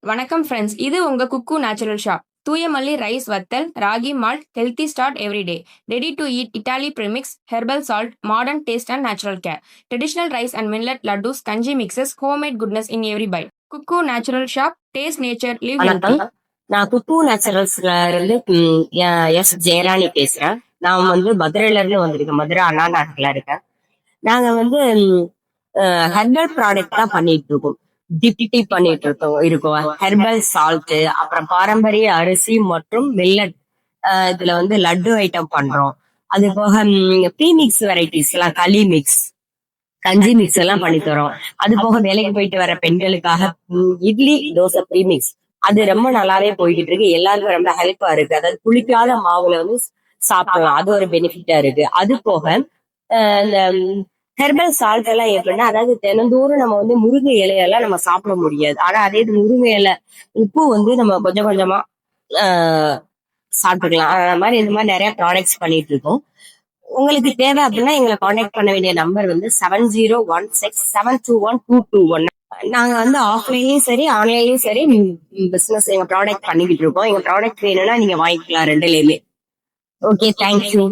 வணக்கம் ஃப்ரெண்ட்ஸ், இது உங்க Kukku natural shop. Thooyamalli rice வத்தல், ragi malt, healthy start everyday. Ready to eat idli premix, herbal salt, modern taste and natural care. Traditional rice and millet laddoos, kanji mixes, homemade goodness in every bite. Kukku natural shop, taste nature, live healthy. வணக்கம். நான் குக்கு நேச்சுரல்ஸ்ல இருந்து S Jayarani பேசுறேன். நான் மதுரையில இருந்து வந்திருக்கேன். மதுரை அண்ணா நகர்ல இருக்கேன். நாங்க ஹெர்பல் ப்ராடக்ட் தான் பண்ணிட்டு இருக்கோம். டிப்டி பண்ணிட்டு இருக்கோம். ஹெர்பல் சால்ட், அப்புறம் பாரம்பரிய அரிசி மற்றும் மில்லட், இதுல லட்டு ஐட்டம் பண்றோம். அது போக ப்ரீமிக்ஸ் வெரைட்டிஸ் எல்லாம், களி மிக்ஸ், கஞ்சி மிக்ஸ் எல்லாம் பண்ணி தரோம். அது போக வேலைக்கு போயிட்டு வர பெண்களுக்காக இட்லி தோசை ப்ரீமிக்ஸ், அது ரொம்ப நல்லாவே போய்கிட்டு இருக்கு. எல்லாருக்கும் ரொம்ப ஹெல்ப்பா இருக்கு. அதாவது புளிக்காத மாவுல சாப்பிடலாம். அது ஒரு பெனிஃபிட்டா இருக்கு. அது போக இந்த ஹெர்பல் சால்ட் எல்லாம் எப்படின்னா, அதாவது தினந்தோறும் நம்ம முருங்கை இலையெல்லாம் நம்ம சாப்பிட முடியாது. ஆனா அதே இது முருங்கை இலை உப்பு நம்ம கொஞ்சம் கொஞ்சமா சாப்பிட்டுக்கலாம். அந்த மாதிரி இந்த மாதிரி நிறைய ப்ராடக்ட்ஸ் பண்ணிட்டு இருக்கோம். உங்களுக்கு தேவை அப்படின்னா எங்களை காண்டாக்ட் பண்ண வேண்டிய நம்பர் 7016721221. நாங்க ஆஃப்லைன்லயும் சரி ஆன்லைன்லயும் சரி பிசினஸ் எங்க ப்ராடக்ட் பண்ணிக்கிட்டு இருக்கோம். எங்க ப்ராடக்ட் வேணும்னா நீங்க வாங்கிக்கலாம் ரெண்டுலயுமே. Okay, thank you.